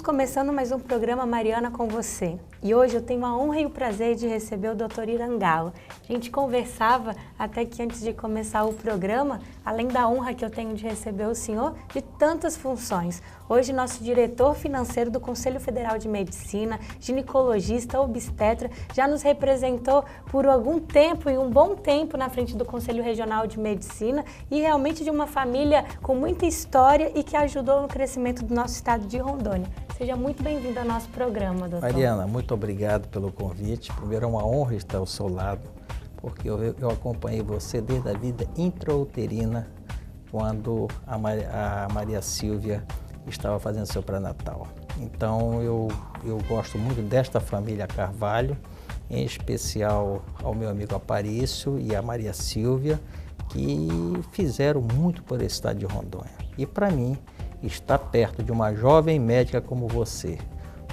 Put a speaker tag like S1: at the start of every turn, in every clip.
S1: começando mais um programa Mariana com você. E hoje eu tenho a honra e o prazer de receber o Dr. Irangalo. A gente conversava até que antes de começar o programa, além da honra que eu tenho de receber o senhor, de tantas funções. Hoje nosso diretor financeiro do Conselho Federal de Medicina, ginecologista, obstetra, já nos representou por algum tempo e um bom tempo na frente do Conselho Regional de Medicina e realmente de uma família com muita história e que ajudou no crescimento do nosso estado de Rondônia. Seja muito bem-vindo ao nosso programa, doutor.
S2: Mariana, muito obrigado pelo convite. Primeiro, é uma honra estar ao seu lado, porque eu acompanhei você desde a vida intrauterina, quando a Maria Silvia estava fazendo seu pré-natal. Então, eu gosto muito desta família Carvalho, em especial ao meu amigo Aparício e a Maria Silvia, que fizeram muito por esse estado de Rondônia. E para mim, estar perto de uma jovem médica como você,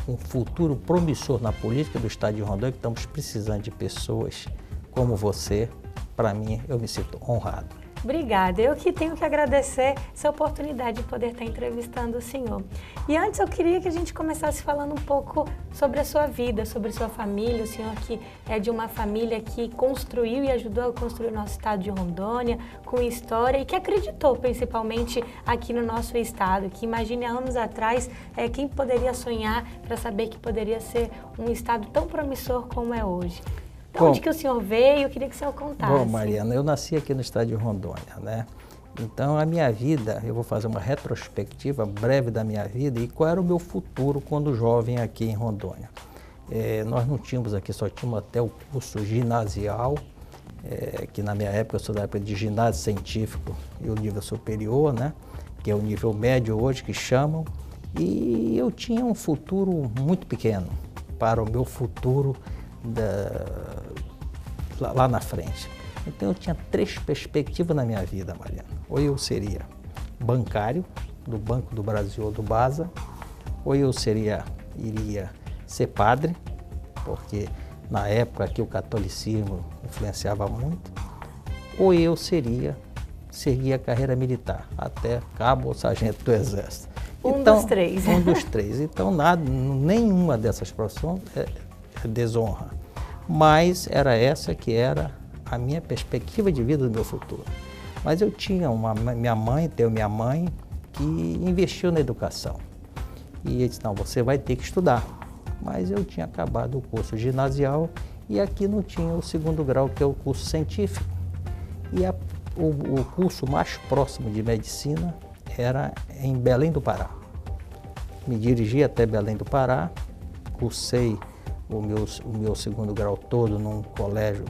S2: um futuro promissor na política do estado de Rondônia, que estamos precisando de pessoas como você, para mim, eu me sinto honrado.
S1: Obrigada. Eu que tenho que agradecer essa oportunidade de poder estar entrevistando o senhor. E antes eu queria que a gente começasse falando um pouco sobre a sua vida, sobre sua família. O senhor que é de uma família que construiu e ajudou a construir o nosso estado de Rondônia, com história e que acreditou principalmente aqui no nosso estado, que imagine há anos atrás quem poderia sonhar para saber que poderia ser um estado tão promissor como é hoje. Onde que o senhor veio? Eu queria que o senhor contasse.
S2: Bom, Mariana, eu nasci aqui no estado de Rondônia, né? Então, a minha vida, eu vou fazer uma retrospectiva breve da minha vida e qual era o meu futuro quando jovem aqui em Rondônia. Nós não tínhamos aqui, só tínhamos até o curso ginasial, que na minha época, eu sou da época de ginásio científico e o nível superior, né? Que é o nível médio hoje, que chamam. E eu tinha um futuro muito pequeno para o meu futuro lá na frente. Então eu tinha três perspectivas na minha vida, Mariana. Ou eu seria bancário do Banco do Brasil ou do BASA, ou eu iria ser padre, porque na época aqui o catolicismo influenciava muito, ou eu seguia a carreira militar, até cabo ou sargento do Exército.
S1: Um dos três.
S2: Um dos três. Então nenhuma dessas profissões é desonra, mas era essa que era a minha perspectiva de vida do meu futuro. Mas eu tinha minha mãe que investiu na educação e ele disse, não, você vai ter que estudar, mas eu tinha acabado o curso ginasial e aqui não tinha o segundo grau, que é o curso científico, e o curso mais próximo de medicina era em Belém do Pará. Me dirigi até Belém do Pará, cursei o meu segundo grau todo num colégio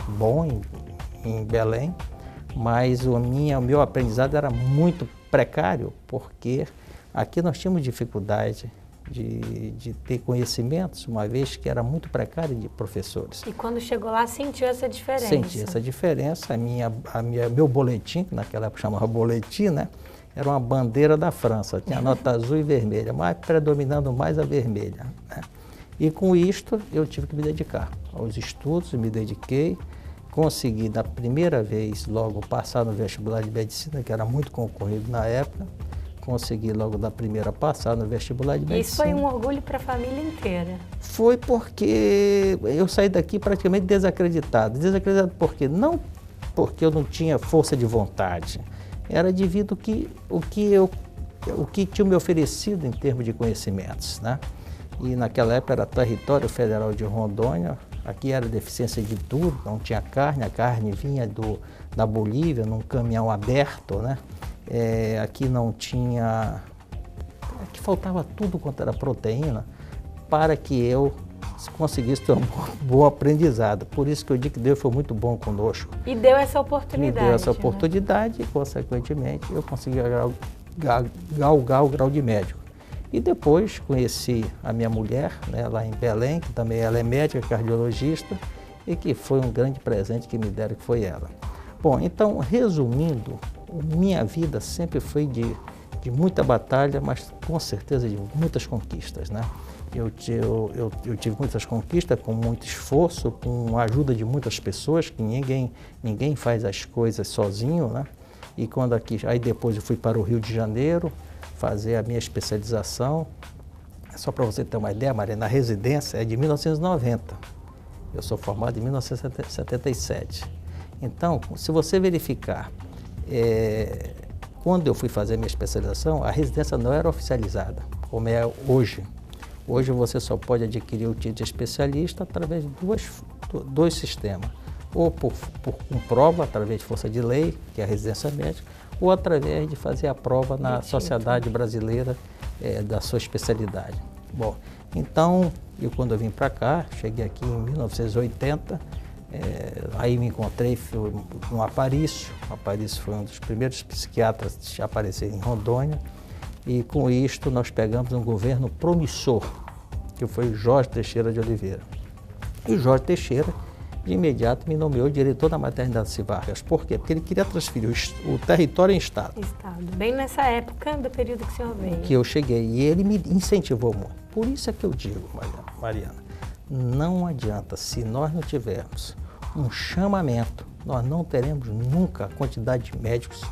S2: bom em Belém, mas o meu aprendizado era muito precário, porque aqui nós tínhamos dificuldade de ter conhecimentos, uma vez que era muito precário de professores.
S1: E quando chegou lá, sentiu essa diferença?
S2: Senti essa diferença. Meu boletim, que naquela época chamava boletim, né? Era uma bandeira da França, tinha nota azul e vermelha, mas predominando mais a vermelha, né? E com isto eu tive que me dedicar aos estudos, me dediquei, consegui na primeira vez logo passar no vestibular de medicina, que era muito concorrido na época, consegui logo da primeira passar no vestibular de medicina.
S1: Isso foi um orgulho para a família inteira?
S2: Foi porque eu saí daqui praticamente desacreditado. Desacreditado por quê? Não porque eu não tinha força de vontade, era devido o que tinha me oferecido em termos de conhecimentos, né? E naquela época era território federal de Rondônia, aqui era deficiência de tudo, não tinha carne, a carne vinha da Bolívia num caminhão aberto, né? Aqui não tinha, aqui faltava tudo quanto era proteína para que eu conseguisse ter um bom aprendizado. Por isso que eu digo que Deus foi muito bom conosco.
S1: E deu essa oportunidade.
S2: Me deu essa oportunidade, né? E consequentemente eu consegui galgar o grau de médico. E depois conheci a minha mulher, né, lá em Belém, que também ela é médica, cardiologista, e que foi um grande presente que me deram, que foi ela. Bom, então, resumindo, minha vida sempre foi de muita batalha, mas com certeza de muitas conquistas, né? Eu tive muitas conquistas com muito esforço, com a ajuda de muitas pessoas, que ninguém faz as coisas sozinho, né? E aí depois eu fui para o Rio de Janeiro fazer a minha especialização, só para você ter uma ideia, Mariana, a residência é de 1990. Eu sou formado em 1977. Então, se você verificar, quando eu fui fazer minha especialização, a residência não era oficializada, como é hoje. Hoje você só pode adquirir o título de especialista através de dois sistemas. Ou com prova, através de força de lei, que é a residência médica, ou através de fazer a prova na Sociedade Brasileira da sua especialidade. Bom, então, quando eu vim para cá, cheguei aqui em 1980, aí me encontrei com o Aparício. O Aparício foi um dos primeiros psiquiatras a aparecer em Rondônia, e com isto nós pegamos um governo promissor, que foi o Jorge Teixeira de Oliveira. E o Jorge Teixeira, de imediato, me nomeou diretor da maternidade Civargas. Por quê? Porque ele queria transferir o território em Estado.
S1: Bem nessa época do período que o senhor veio.
S2: Que eu cheguei, e ele me incentivou muito. Por isso é que eu digo, Mariana, não adianta, se nós não tivermos um chamamento, nós não teremos nunca a quantidade de médicos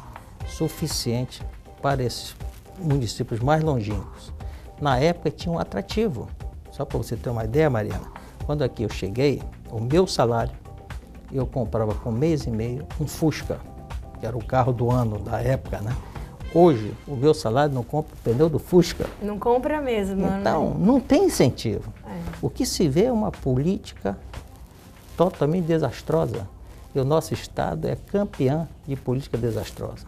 S2: suficiente para esses municípios mais longínquos. Na época tinha um atrativo. Só para você ter uma ideia, Mariana, quando aqui eu cheguei, o meu salário, eu comprava por mês e meio um Fusca, que era o carro do ano da época, né? Hoje, o meu salário não compra o pneu do Fusca.
S1: Não compra mesmo,
S2: então,
S1: né?
S2: Não tem incentivo. O que se vê é uma política totalmente desastrosa. E o nosso Estado é campeão de política desastrosa.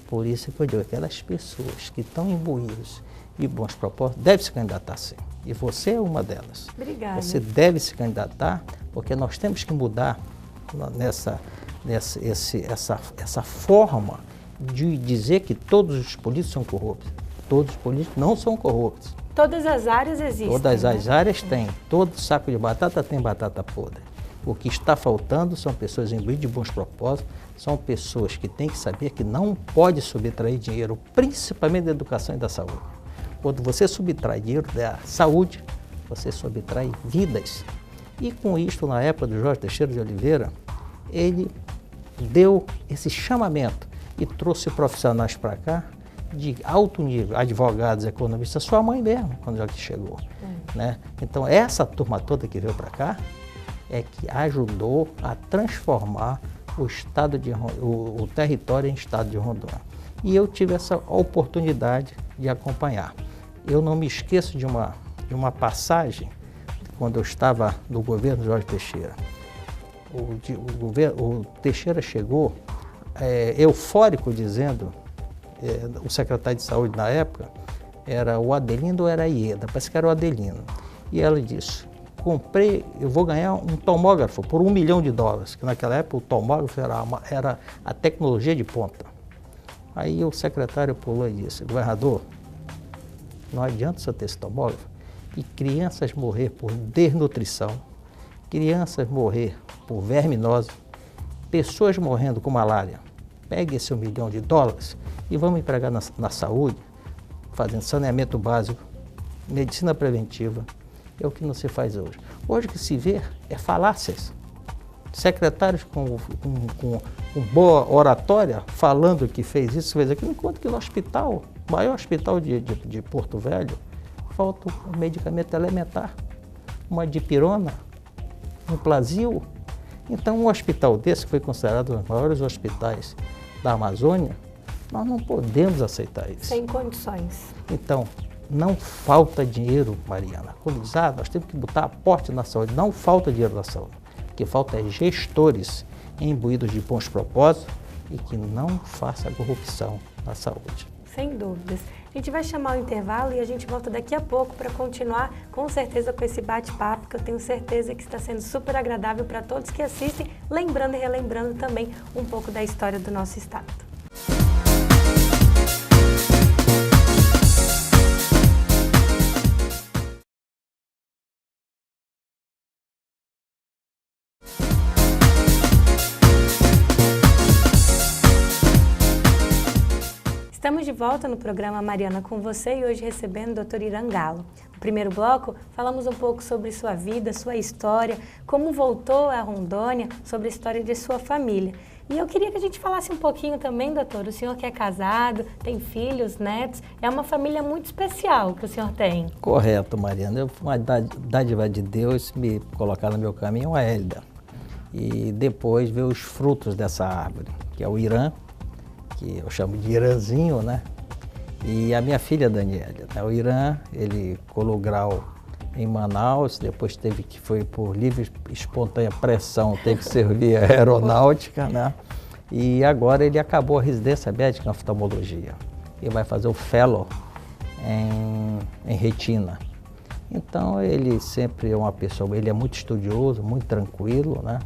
S2: Por isso que eu digo, aquelas pessoas que estão imbuídas de bons propósitos devem se candidatar sim. E você é uma delas.
S1: Obrigada.
S2: Você deve se candidatar, porque nós temos que mudar essa forma de dizer que todos os políticos são corruptos. Todos os políticos não são corruptos.
S1: Todas as áreas existem.
S2: Todas as áreas têm. Todo saco de batata tem batata podre. O que está faltando são pessoas imbuídas de bons propósitos, são pessoas que têm que saber que não pode subtrair dinheiro, principalmente da educação e da saúde. Quando você subtrai dinheiro da saúde, você subtrai vidas. E com isto, na época do Jorge Teixeira de Oliveira, ele deu esse chamamento e trouxe profissionais para cá de alto nível, advogados, economistas, sua mãe mesmo, quando já chegou. Né? Então, essa turma toda que veio para cá é que ajudou a transformar o território em estado de Rondônia. E eu tive essa oportunidade de acompanhar. Eu não me esqueço de uma passagem, quando eu estava no governo Jorge Teixeira. O Teixeira chegou eufórico dizendo, o secretário de saúde na época, era o Adelino ou era a Ieda, parece que era o Adelino. E ela disse, eu vou ganhar um tomógrafo por $1 milhão, que naquela época o tomógrafo era a tecnologia de ponta. Aí o secretário pulou e disse, governador, não adianta só ter esse tomógrafo, e crianças morrer por desnutrição, crianças morrer por verminose, pessoas morrendo com malária. Pegue esse $1 milhão e vamos empregar na saúde, fazendo saneamento básico, medicina preventiva. É o que não se faz hoje. Hoje o que se vê é falácias. Secretários com boa oratória, falando que fez isso, fez aquilo, enquanto que no hospital, maior hospital de Porto Velho, falta um medicamento elementar, uma dipirona, um Plasil. Então, um hospital desse, que foi considerado um dos maiores hospitais da Amazônia, nós não podemos aceitar isso.
S1: Sem condições.
S2: Então, não falta dinheiro, Mariana. Quando diz, nós temos que botar aporte na saúde, não falta dinheiro na saúde. O que falta é gestores imbuídos de bons propósitos e que não façam corrupção na saúde.
S1: Sem dúvidas. A gente vai chamar o intervalo e a gente volta daqui a pouco para continuar, com certeza, com esse bate-papo, que eu tenho certeza que está sendo super agradável para todos que assistem, lembrando e relembrando também um pouco da história do nosso estado. Estamos de volta no programa Mariana com você e hoje recebendo o Dr. Irã Galo. No primeiro bloco, falamos um pouco sobre sua vida, sua história, como voltou a Rondônia, sobre a história de sua família. E eu queria que a gente falasse um pouquinho também, doutor, o senhor que é casado, tem filhos, netos, é uma família muito especial que o senhor tem.
S2: Correto, Mariana. Uma dádiva de Deus me colocar no meu caminho a Hélida. E depois ver os frutos dessa árvore, que é o Irã, que eu chamo de Irãzinho, né? E a minha filha Daniela, né? O Irã, ele colou grau em Manaus, depois foi por livre e espontânea pressão, teve que servir a aeronáutica, né? E agora ele acabou a residência médica em oftalmologia e vai fazer o fellow em retina. Então ele sempre é uma pessoa, ele é muito estudioso, muito tranquilo, né?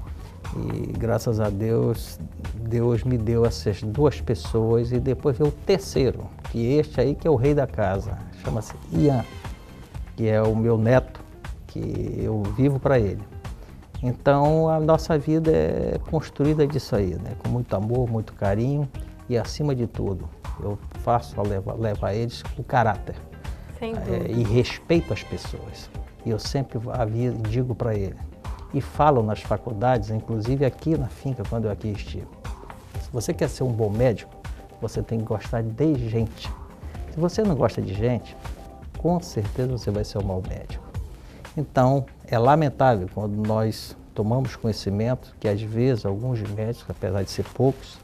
S2: E graças a Deus, Deus me deu essas duas pessoas e depois veio o terceiro, que este aí que é o rei da casa, chama-se Ian, que é o meu neto, que eu vivo para ele. Então a nossa vida é construída disso aí, né? Com muito amor, muito carinho e acima de tudo, eu faço levar eles o caráter e respeito às pessoas. E eu sempre digo para ele, e falo nas faculdades, inclusive aqui na finca, quando eu aqui estive. Se você quer ser um bom médico, você tem que gostar de gente. Se você não gosta de gente, com certeza você vai ser um mau médico. Então, é lamentável quando nós tomamos conhecimento que às vezes alguns médicos, apesar de ser poucos,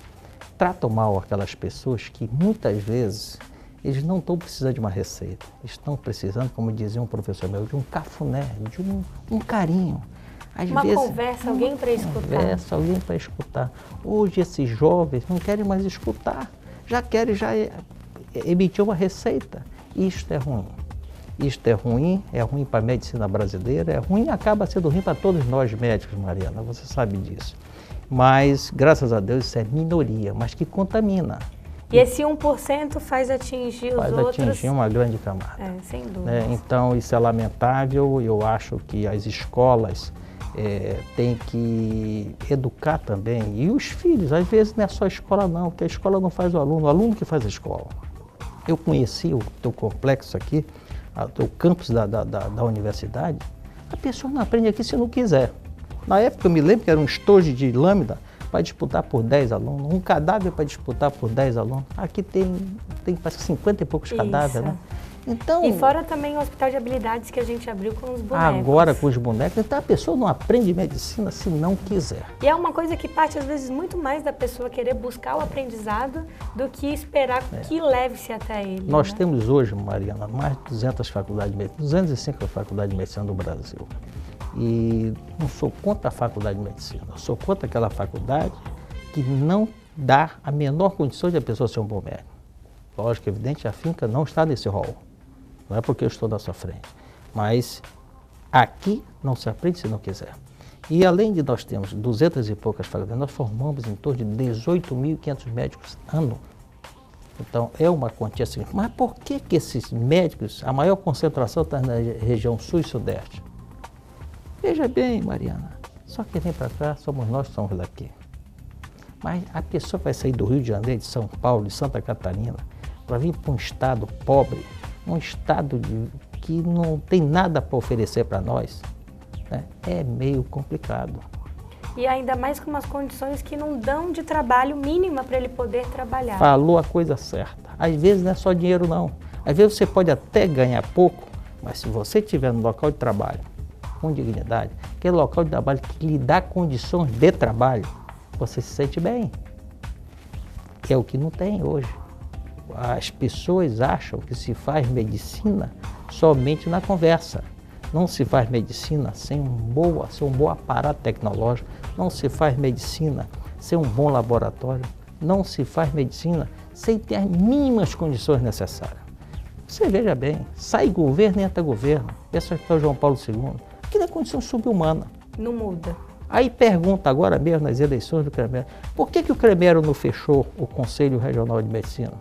S2: tratam mal aquelas pessoas que muitas vezes eles não estão precisando de uma receita, estão precisando, como dizia um professor meu, de um cafuné, de um carinho. Às vezes,
S1: conversa, alguém para escutar.
S2: Conversa, alguém para escutar. Hoje esses jovens não querem mais escutar, já querem emitir uma receita. Isto é ruim. Isto é ruim para a medicina brasileira, é ruim e acaba sendo ruim para todos nós médicos, Mariana, você sabe disso. Mas, graças a Deus, isso é minoria, mas que contamina.
S1: E esse 1% faz atingir os outros...
S2: Faz atingir uma grande camada.
S1: Sem dúvida.
S2: Então, isso é lamentável. Eu acho que as escolas têm que educar também. E os filhos, às vezes não é só a escola não, porque a escola não faz o aluno que faz a escola. Eu conheci o teu complexo aqui, o campus da universidade. A pessoa não aprende aqui se não quiser. Na época eu me lembro que era um estojo de lâmina para disputar por 10 alunos, um cadáver para disputar por 10 alunos. Aqui tem parece que 50 e poucos cadáveres, né? Então,
S1: e fora também o hospital de habilidades que a gente abriu com os bonecos.
S2: Agora com os bonecos, então a pessoa não aprende medicina se não quiser.
S1: E é uma coisa que parte às vezes muito mais da pessoa querer buscar o aprendizado do que esperar que leve-se até ele.
S2: Nós temos hoje, Mariana, mais de 200 faculdades de medicina, 205 faculdades de medicina no Brasil. E não sou contra a faculdade de medicina, eu sou contra aquela faculdade que não dá a menor condição de a pessoa ser um bom médico. Lógico, evidente, a finca não está nesse rol, não é porque eu estou na sua frente, mas aqui não se aprende se não quiser. E além de nós termos 200 e poucas faculdades, nós formamos em torno de 18.500 médicos ano. Então é uma quantia assim. Mas por que esses médicos, a maior concentração está na região sul e sudeste? Veja bem, Mariana, só quem vem para cá somos nós que somos daqui. Mas a pessoa vai sair do Rio de Janeiro, de São Paulo, de Santa Catarina, para vir para um estado pobre, um estado que não tem nada para oferecer para nós, né? É meio complicado.
S1: E ainda mais com umas condições que não dão de trabalho mínima para ele poder trabalhar.
S2: Falou a coisa certa. Às vezes não é só dinheiro não. Às vezes você pode até ganhar pouco, mas se você estiver no local de trabalho, com dignidade, aquele local de trabalho que lhe dá condições de trabalho, você se sente bem. É o que não tem hoje. As pessoas acham que se faz medicina somente na conversa. Não se faz medicina sem um bom aparato tecnológico, não se faz medicina sem um bom laboratório, não se faz medicina sem ter as mínimas condições necessárias. Você veja bem, sai governo e entra governo, esse é o João Paulo II. Aquilo é condição subhumana.
S1: Não muda.
S2: Aí pergunta agora mesmo nas eleições do Cremero, por que o Cremero não fechou o Conselho Regional de Medicina?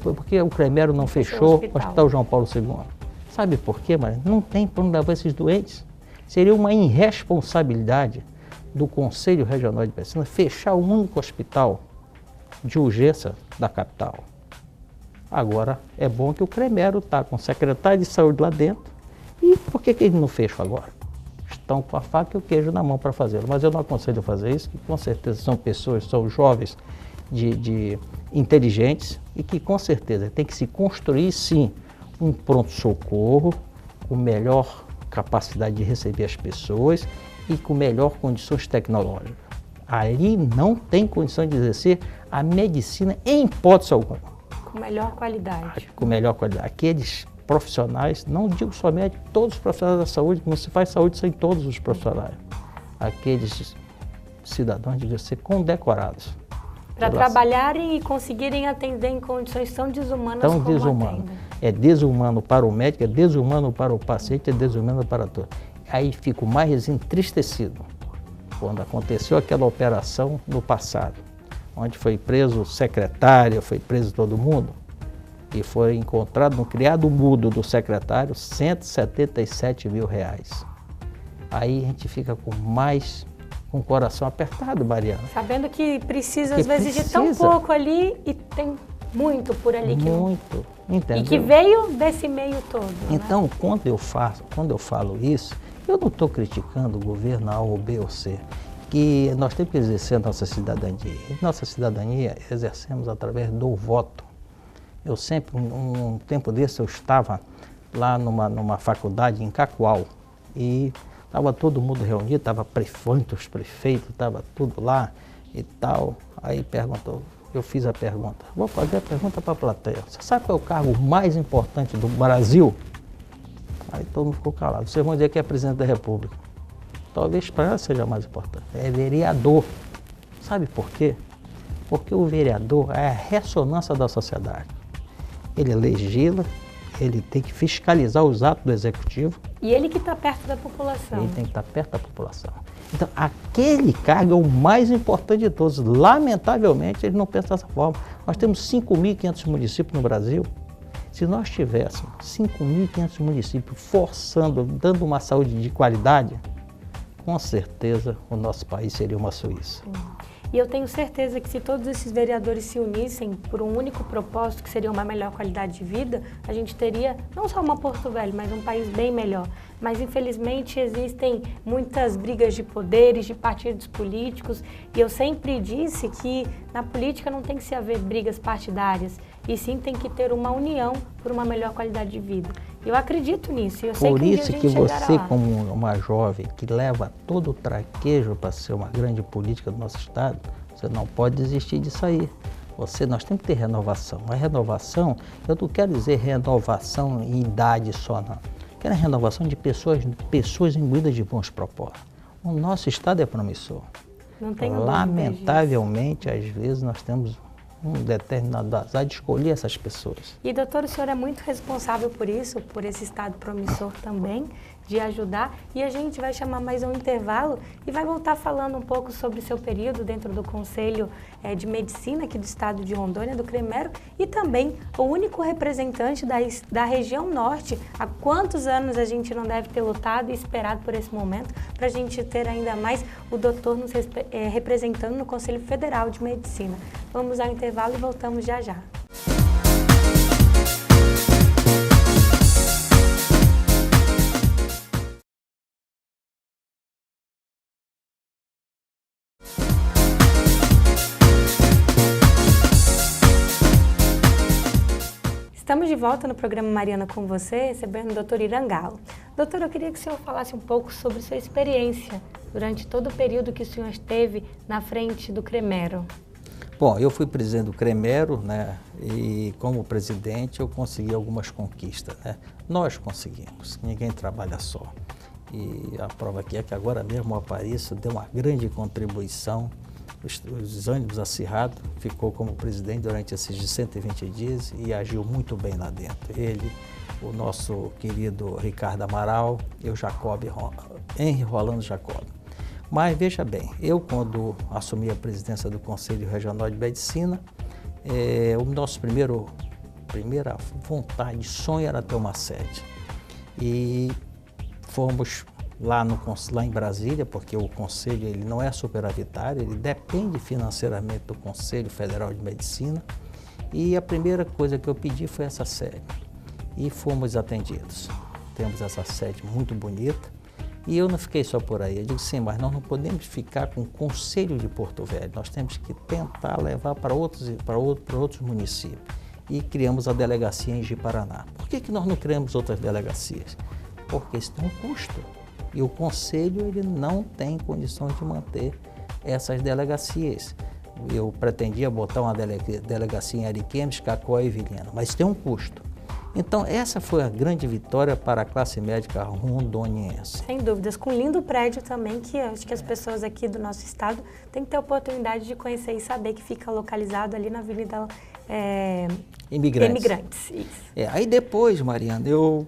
S2: Porque o Cremero não fechou o Hospital João Paulo II. Sabe por quê, Maria? Não tem para onde levar esses doentes. Seria uma irresponsabilidade do Conselho Regional de Medicina fechar o único hospital de urgência da capital. Agora, é bom que o Cremero está com o secretário de saúde lá dentro. E por que ele não fecha agora? estão com a faca e o queijo na mão para fazê-lo. Mas eu não aconselho fazer isso, que com certeza são pessoas, são jovens inteligentes e que com certeza tem que se construir sim um pronto-socorro com melhor capacidade de receber as pessoas e com melhor condições tecnológicas. Ali não tem condição de exercer a medicina em hipótese alguma.
S1: Com melhor qualidade.
S2: Com melhor qualidade. Aqueles profissionais, não digo só médicos, todos os profissionais da saúde, não se faz saúde sem todos os profissionais. Aqueles cidadãos devem ser condecorados.
S1: Para trabalharem e conseguirem atender em condições tão desumanas como
S2: desumano.
S1: atendem.
S2: É desumano para o médico, é desumano para o paciente, é desumano para todos. Aí fico mais entristecido quando aconteceu aquela operação no passado, onde foi preso o secretário, foi preso todo mundo, e foi encontrado no criado mudo do secretário R$177 mil. Aí a gente fica com o coração apertado, Mariana.
S1: Sabendo que precisa, às vezes, de tão pouco ali e tem muito por ali.
S2: Muito, entendeu?
S1: E que veio desse meio todo.
S2: Então,
S1: né?
S2: quando eu falo isso, eu não estou criticando o governo A ou B ou C, que nós temos que exercer a nossa cidadania. E nossa cidadania exercemos através do voto. Eu sempre, um tempo desse, eu estava lá numa faculdade em Cacoal e estava todo mundo reunido, estava os prefeitos, estava tudo lá e tal. Aí eu fiz a pergunta, vou fazer a pergunta para a plateia. Você sabe qual é o cargo mais importante do Brasil? Aí todo mundo ficou calado. Vocês vão dizer que é presidente da República. Talvez para ela seja mais importante. É vereador. Sabe por quê? Porque o vereador é a ressonância da sociedade. Ele legisla, ele tem que fiscalizar os atos do executivo.
S1: E ele que está perto da população.
S2: Ele tem que estar perto da população. Então, aquele cargo é o mais importante de todos. Lamentavelmente, ele não pensa dessa forma. Nós temos 5.500 municípios no Brasil. Se nós tivéssemos 5.500 municípios forçando, dando uma saúde de qualidade, com certeza o nosso país seria uma Suíça.
S1: E eu tenho certeza que se todos esses vereadores se unissem por um único propósito, que seria uma melhor qualidade de vida, a gente teria não só uma Porto Velho, mas um país bem melhor. Mas infelizmente existem muitas brigas de poderes, de partidos políticos, e eu sempre disse que na política não tem que se haver brigas partidárias, e sim tem que ter uma união por uma melhor qualidade de vida. Eu acredito nisso, e eu sei que um dia a gente chegará lá. Por isso que você,
S2: como uma jovem que leva todo o traquejo para ser uma grande política do nosso estado, você não pode desistir disso aí. Nós temos que ter renovação. A renovação, eu não quero dizer renovação em idade só, não. Quero a renovação de pessoas imbuídas de bons propósitos. O nosso estado é promissor.
S1: Não tenho
S2: Lamentavelmente, às vezes, nós temos um determinado azar de escolher essas pessoas.
S1: E, doutor, o senhor é muito responsável por isso, por esse estado promissor também, de ajudar. E a gente vai chamar mais um intervalo e vai voltar falando um pouco sobre o seu período dentro do Conselho de Medicina aqui do estado de Rondônia, do CREMERO, e também o único representante da região norte. Há quantos anos a gente não deve ter lutado e esperado por esse momento, para a gente ter ainda mais o doutor nos representando no Conselho Federal de Medicina. Vamos ao intervalo e voltamos já já. Estamos de volta no programa Mariana com você, recebendo o doutor Irangalo. Doutor, eu queria que o senhor falasse um pouco sobre sua experiência durante todo o período que o senhor esteve na frente do CREMERO.
S2: Bom, eu fui presidente do CREMERO, né, e como presidente eu consegui algumas conquistas, né? Nós conseguimos, ninguém trabalha só. E a prova aqui é que agora mesmo o Aparício deu uma grande contribuição. Os ânimos acirrados, ficou como presidente durante esses 120 dias e agiu muito bem lá dentro. Ele, o nosso querido Ricardo Amaral e o Henri Rolando Jacob. Mas veja bem, eu quando assumi a presidência do Conselho Regional de Medicina, o nosso primeira vontade, sonho era ter uma sede. E fomos lá em Brasília, porque o Conselho ele não é superavitário, ele depende financeiramente do Conselho Federal de Medicina. E a primeira coisa que eu pedi foi essa sede. E fomos atendidos. Temos essa sede muito bonita, E eu não fiquei só por aí, eu digo sim, mas nós não podemos ficar com o Conselho de Porto Velho, nós temos que tentar levar para outros municípios. E criamos a delegacia em Ji-Paraná. Por que nós não criamos outras delegacias? Porque isso tem um custo. E o Conselho ele não tem condições de manter essas delegacias. Eu pretendia botar uma delegacia em Ariquemes, Cacoal e Vilhena, mas tem um custo. Então, essa foi a grande vitória para a classe médica rondoniense.
S1: Sem dúvidas, com um lindo prédio também, que acho que as pessoas aqui do nosso estado têm que ter a oportunidade de conhecer e saber que fica localizado ali na Avenida Imigrantes. Isso.
S2: Aí depois, Mariana, eu,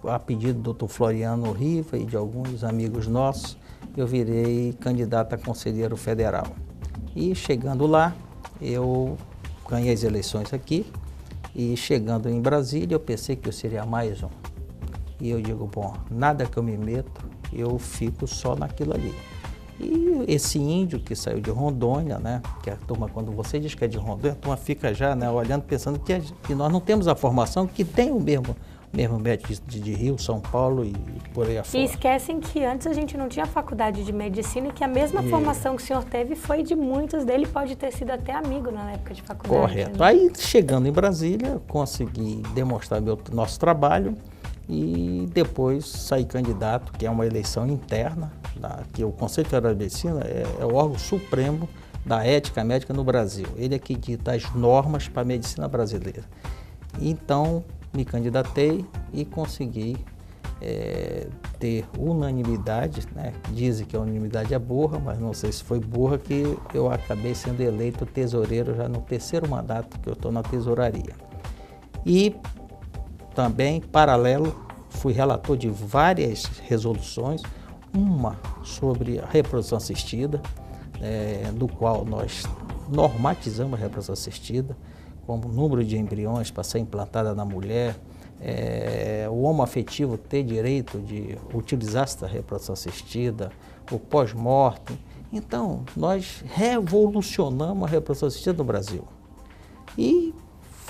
S2: a pedido do Dr. Floriano Riva e de alguns amigos nossos, eu virei candidato a conselheiro federal. E chegando lá, eu ganhei as eleições aqui. E chegando em Brasília, eu pensei que eu seria mais um. E eu digo, bom, nada que eu me meto, eu fico só naquilo ali. E esse índio que saiu de Rondônia, né, que a turma, quando você diz que é de Rondônia, a turma fica já, né, olhando, pensando que nós não temos a formação que tem o mesmo médico de Rio, São Paulo e por aí afora.
S1: E esquecem que antes a gente não tinha faculdade de medicina e que a mesma formação que o senhor teve foi de muitos dele, pode ter sido até amigo na época de faculdade.
S2: Correto.
S1: Né?
S2: Aí, chegando em Brasília, consegui demonstrar nosso trabalho e depois saí candidato, que é uma eleição interna, que o Conselho Federal de Medicina é o órgão supremo da ética médica no Brasil. Ele é que dita as normas para a medicina brasileira. Então, me candidatei e consegui ter unanimidade, né? Dizem que a unanimidade é burra, mas não sei se foi burra, que eu acabei sendo eleito tesoureiro já no terceiro mandato que eu estou na tesouraria. E também, paralelo, fui relator de várias resoluções, uma sobre a reprodução assistida, do qual nós normatizamos a reprodução assistida, como o número de embriões para ser implantada na mulher, o homoafetivo ter direito de utilizar essa reprodução assistida, o pós-mortem. Então, nós revolucionamos a reprodução assistida no Brasil. E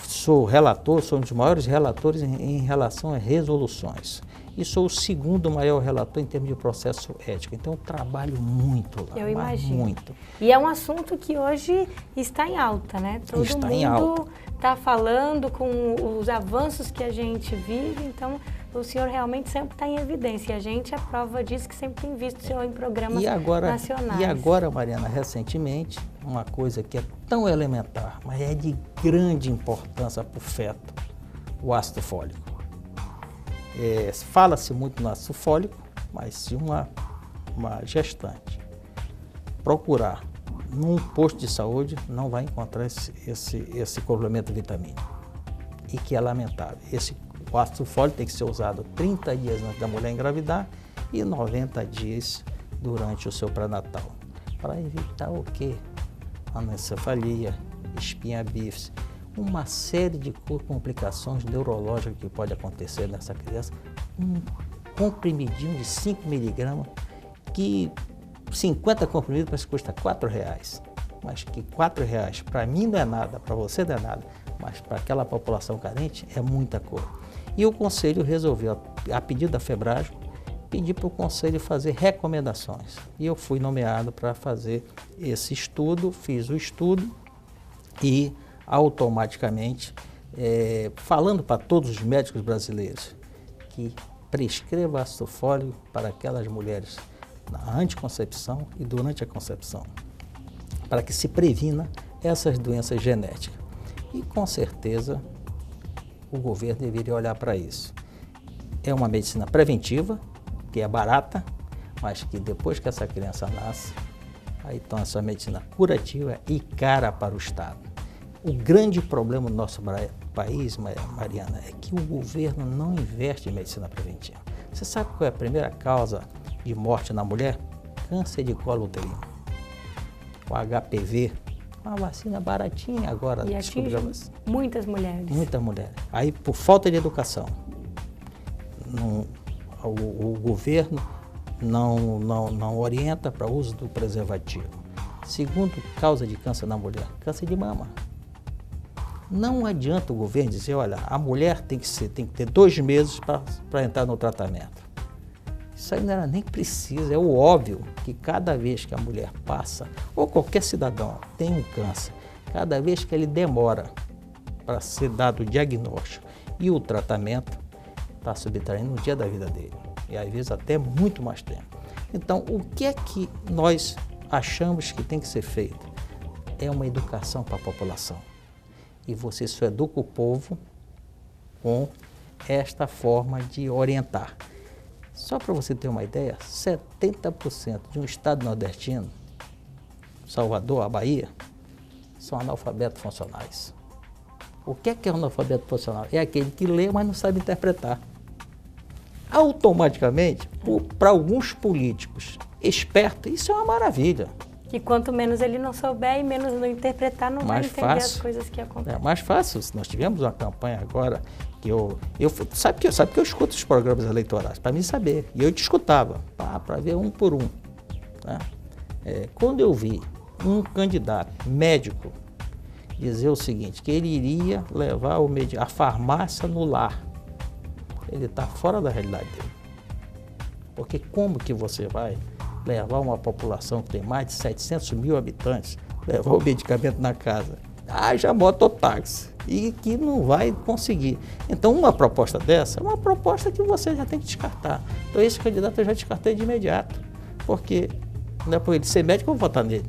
S2: sou relator, sou um dos maiores relatores em relação a resoluções. E sou o segundo maior relator em termos de processo ético. Então, eu trabalho muito lá.
S1: Eu imagino.
S2: Muito.
S1: E é um assunto que hoje está em alta, né? Todo mundo está falando com os avanços que a gente vive, então o senhor realmente sempre está em evidência. E a gente é prova disso, que sempre tem visto o senhor em programas nacionais.
S2: E agora, Mariana, recentemente, uma coisa que é tão elementar, mas é de grande importância para o feto, o ácido fólico. Fala-se muito no ácido fólico, mas se uma gestante procurar num posto de saúde, não vai encontrar esse complemento vitamínico. E que é lamentável. O ácido fólico tem que ser usado 30 dias antes da mulher engravidar e 90 dias durante o seu pré-natal. Para evitar o quê? Anencefalia, espinha bífida, uma série de complicações neurológicas que pode acontecer nessa criança. Um comprimidinho de 5 miligramas, que 50 comprimidos mas custa R$4. Mas que R$4 para mim não é nada, para você não é nada, mas para aquela população carente é muita coisa. E o Conselho resolveu, a pedido da Febrasgo, pedir para o Conselho fazer recomendações. E eu fui nomeado para fazer esse estudo, fiz o estudo e automaticamente, falando para todos os médicos brasileiros que prescreva ácido fólico para aquelas mulheres na anticoncepção e durante a concepção, para que se previna essas doenças genéticas. E com certeza o governo deveria olhar para isso. É uma medicina preventiva, que é barata, mas que depois que essa criança nasce, aí então essa medicina curativa e cara para o Estado. O grande problema do nosso país, Mariana, é que o governo não investe em medicina preventiva. Você sabe qual é a primeira causa de morte na mulher? Câncer de colo uterino. O HPV, uma vacina baratinha agora.
S1: E atinge muitas mulheres.
S2: Muitas mulheres. Aí, por falta de educação, o governo não orienta para o uso do preservativo. Segundo causa de câncer na mulher, câncer de mama. Não adianta o governo dizer, olha, a mulher tem que ter 2 meses para entrar no tratamento. Isso aí não era nem preciso, é o óbvio que cada vez que a mulher passa, ou qualquer cidadão tem um câncer, cada vez que ele demora para ser dado o diagnóstico e o tratamento, está subtraindo um dia da vida dele, e às vezes até muito mais tempo. Então, o que é que nós achamos que tem que ser feito? É uma educação para a população. E você só educa o povo com esta forma de orientar. Só para você ter uma ideia, 70% de um estado nordestino, Salvador, a Bahia, são analfabetos funcionais. O que é analfabeto funcional? É aquele que lê, mas não sabe interpretar. Automaticamente, para alguns políticos espertos, isso é uma maravilha.
S1: Que quanto menos ele não souber e menos não interpretar, não vai entender as coisas que acontecem.
S2: É mais fácil. Nós tivemos uma campanha agora que sabe que eu escuto os programas eleitorais, para mim saber. E eu te escutava, para ver um por um. Tá? Quando eu vi um candidato médico dizer o seguinte, que ele iria levar a farmácia no lar, ele está fora da realidade dele. Porque como que você vai levar uma população que tem mais de 700 mil habitantes, levar o medicamento na casa? Já bota o táxi e que não vai conseguir. Então, uma proposta dessa é uma proposta que você já tem que descartar. Então, esse candidato eu já descartei de imediato, porque não é por ele ser médico, eu vou votar nele.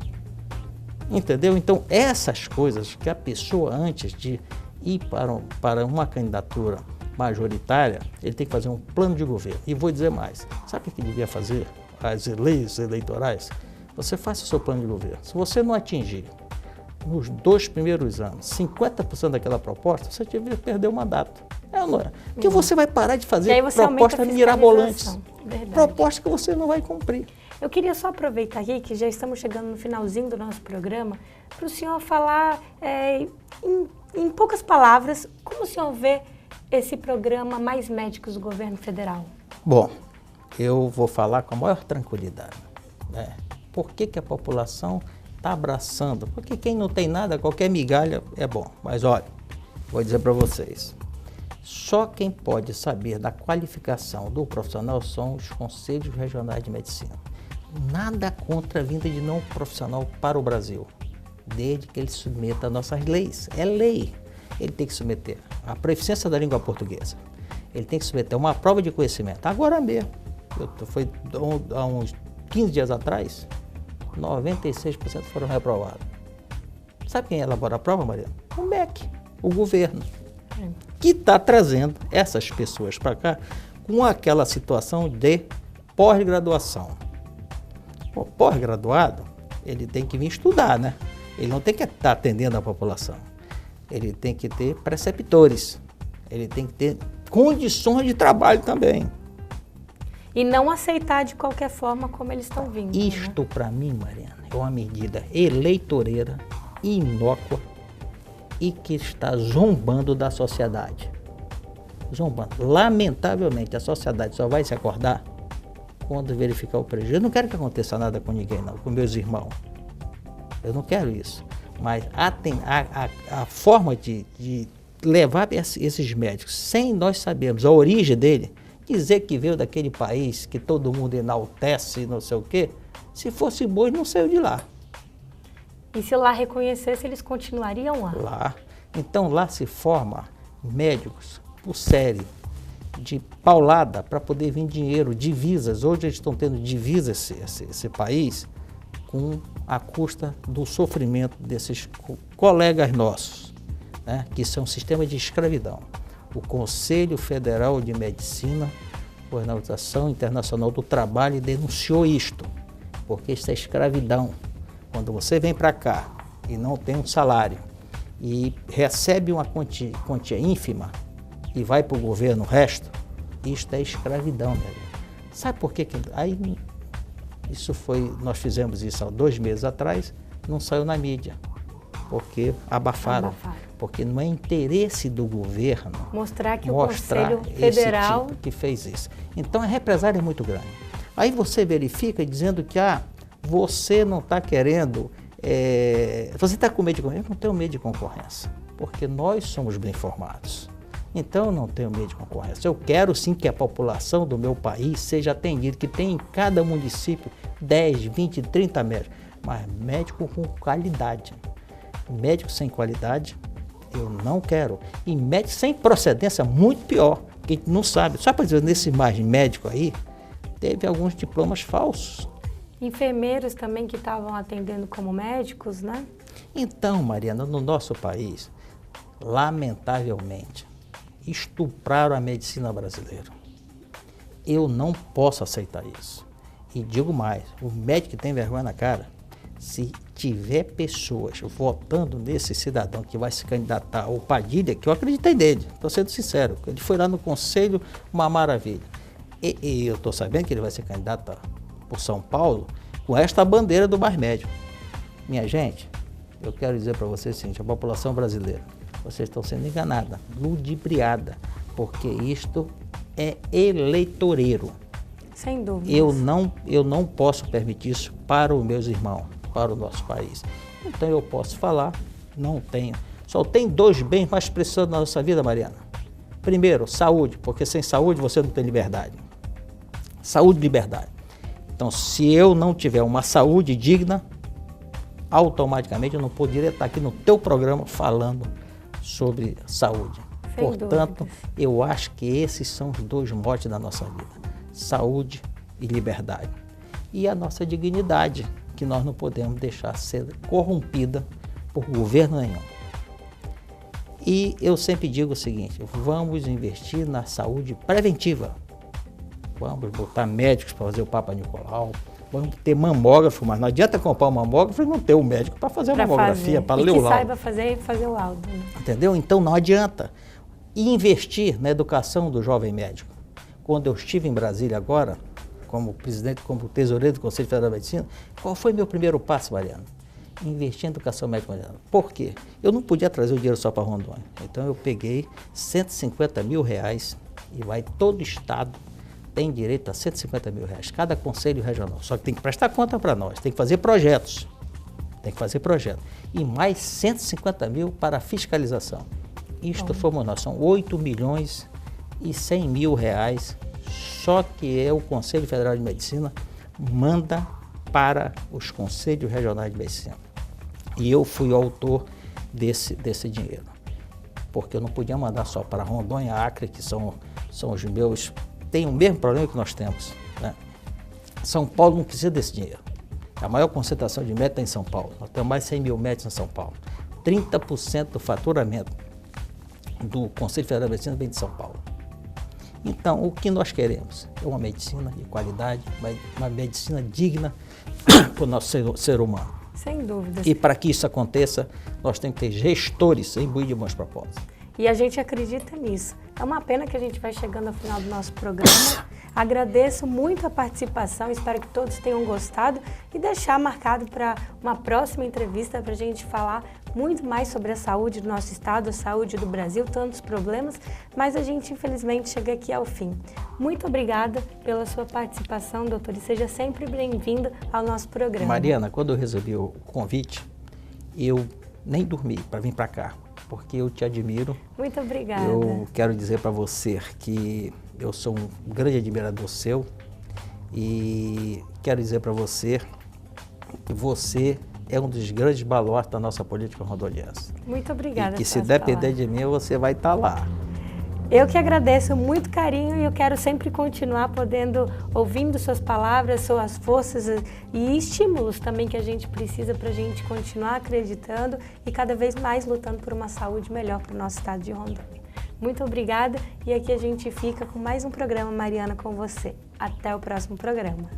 S2: Entendeu? Então, essas coisas que a pessoa, antes de ir para uma candidatura majoritária, ele tem que fazer um plano de governo. E vou dizer mais, sabe o que devia fazer as leis eleitorais? Você faça o seu plano de governo. Se você não atingir nos 2 primeiros anos 50% daquela proposta, você deveria perder o mandato. Não é? Porque você vai parar de fazer proposta mirabolante. Proposta que você não vai cumprir.
S1: Eu queria só aproveitar aqui, que já estamos chegando no finalzinho do nosso programa, para o senhor falar, em poucas palavras, como o senhor vê esse programa Mais Médicos do governo federal?
S2: Bom, eu vou falar com a maior tranquilidade. Né? Por que a população está abraçando? Porque quem não tem nada, qualquer migalha é bom. Mas olha, vou dizer para vocês, só quem pode saber da qualificação do profissional são os conselhos regionais de medicina. Nada contra a vinda de não profissional para o Brasil, desde que ele submeta as nossas leis. É lei. Ele tem que submeter a proficiência da língua portuguesa. Ele tem que submeter uma prova de conhecimento. Agora mesmo, foi há uns 15 dias atrás, 96% foram reprovados. Sabe quem elabora a prova, Mariana? O MEC, o governo, que está trazendo essas pessoas para cá com aquela situação de pós-graduação. O pós-graduado, ele tem que vir estudar, né? Ele não tem que estar atendendo a população. Ele tem que ter preceptores. Ele tem que ter condições de trabalho também.
S1: E não aceitar de qualquer forma como eles estão vindo.
S2: Isto, né? Para mim, Mariana, é uma medida eleitoreira, inócua e que está zombando da sociedade. Zombando. Lamentavelmente, a sociedade só vai se acordar quando verificar o prejuízo. Eu não quero que aconteça nada com ninguém, não, com meus irmãos. Eu não quero isso. Mas a forma de levar esses médicos, sem nós sabermos a origem dele, dizer que veio daquele país que todo mundo enaltece e não sei o quê, se fosse bom, ele não saiu de lá.
S1: E se lá reconhecesse, eles continuariam lá?
S2: Lá. Então lá se forma médicos por série, de paulada, para poder vir dinheiro, divisas. Hoje eles estão tendo divisas esse país, com a custa do sofrimento desses colegas nossos, né, que são um sistema de escravidão. O Conselho Federal de Medicina, a Organização Internacional do Trabalho, denunciou isto, porque isso é escravidão. Quando você vem para cá e não tem um salário e recebe uma quantia ínfima e vai para o governo o resto, isto é escravidão, né? Sabe por quê? Aí, nós fizemos isso há 2 meses atrás, não saiu na mídia, porque abafaram. Porque não é interesse do governo
S1: mostrar que o Conselho Federal
S2: esse tipo que fez isso. Então a represália é muito grande. Aí você verifica dizendo que você não está querendo, você está com medo de concorrência. Eu não tenho medo de concorrência, porque nós somos bem informados. Então eu não tenho medo de concorrência. Eu quero sim que a população do meu país seja atendida, que tenha em cada município 10, 20, 30 médicos, mas médico com qualidade. Médico sem qualidade eu não quero. E médico sem procedência, muito pior, que a gente não sabe. Só para dizer, nesse imagem médico aí, teve alguns diplomas falsos.
S1: Enfermeiros também que estavam atendendo como médicos, né?
S2: Então, Mariana, no nosso país, lamentavelmente, estupraram a medicina brasileira. Eu não posso aceitar isso. E digo mais, o médico que tem vergonha na cara, se tiver pessoas votando nesse cidadão que vai se candidatar ao Padilha, que eu acreditei nele, estou sendo sincero, ele foi lá no conselho, uma maravilha. E eu estou sabendo que ele vai ser candidato por São Paulo com esta bandeira do mais médico. Minha gente, eu quero dizer para vocês o seguinte, a população brasileira, vocês estão sendo enganadas, ludibriada, porque isto é eleitoreiro.
S1: Sem dúvida.
S2: Eu não posso permitir isso para os meus irmãos, para o nosso país. Então eu posso falar, não tenho. Só tem dois bens mais preciosos na nossa vida, Mariana. Primeiro, saúde, porque sem saúde você não tem liberdade. Saúde e liberdade. Então, se eu não tiver uma saúde digna, automaticamente eu não poderia estar aqui no teu programa falando sobre saúde.
S1: Sem
S2: Portanto,
S1: dúvidas.
S2: eu acho que esses são os dois motes da nossa vida. Saúde e liberdade. E a nossa dignidade, que nós não podemos deixar ser corrompida por governo nenhum. E eu sempre digo o seguinte, vamos investir na saúde preventiva. Vamos botar médicos para fazer o Papa Nicolau, vamos ter mamógrafo, mas não adianta comprar um mamógrafo e não ter um médico para fazer a mamografia, para ler o laudo.
S1: E que saiba fazer o laudo. Né?
S2: Entendeu? Então não adianta. E investir na educação do jovem médico. Quando eu estive em Brasília agora, como presidente, como tesoureiro do Conselho Federal de Medicina, qual foi meu primeiro passo, Mariana? Investir em educação médica, Mariana. Por quê? Eu não podia trazer o dinheiro só para Rondônia. Então eu peguei 150 mil reais e vai todo estado tem direito a 150 mil reais, cada conselho regional. Só que tem que prestar conta para nós, tem que fazer projetos. Tem que fazer projeto. E mais 150 mil para fiscalização. Isto fomos nós, são 8 milhões e 100 mil reais, só que o Conselho Federal de Medicina manda para os Conselhos Regionais de Medicina. E eu fui o autor desse dinheiro, porque eu não podia mandar só para Rondônia, Acre, que são os meus, tem o mesmo problema que nós temos. Né? São Paulo não precisa desse dinheiro. A maior concentração de médicos está em São Paulo. Nós temos mais de 100 mil médicos em São Paulo. 30% do faturamento do Conselho Federal de Medicina vem de São Paulo. Então, o que nós queremos é uma medicina de qualidade, uma medicina digna para o nosso ser humano.
S1: Sem dúvida.
S2: E para que isso aconteça, nós temos que ter gestores imbuídos de bons propósitos.
S1: E a gente acredita nisso. É uma pena que a gente vai chegando ao final do nosso programa. Agradeço muito a participação, espero que todos tenham gostado e deixar marcado para uma próxima entrevista para a gente falar muito mais sobre a saúde do nosso estado, a saúde do Brasil, tantos problemas, mas a gente infelizmente chega aqui ao fim. Muito obrigada pela sua participação, doutor, e seja sempre bem-vindo ao nosso programa.
S2: Mariana, quando eu recebi o convite, eu nem dormi para vir para cá, porque eu te admiro.
S1: Muito obrigada.
S2: Eu quero dizer para você que eu sou um grande admirador seu e quero dizer para você que você é um dos grandes baluartes da nossa política rondoniense.
S1: Muito obrigada.
S2: E que se depender de mim, você vai estar lá.
S1: Eu que agradeço muito carinho e eu quero sempre continuar ouvindo suas palavras, suas forças e estímulos também que a gente precisa para a gente continuar acreditando e cada vez mais lutando por uma saúde melhor para o nosso estado de Rondônia. Muito obrigada e aqui a gente fica com mais um programa Mariana com você. Até o próximo programa.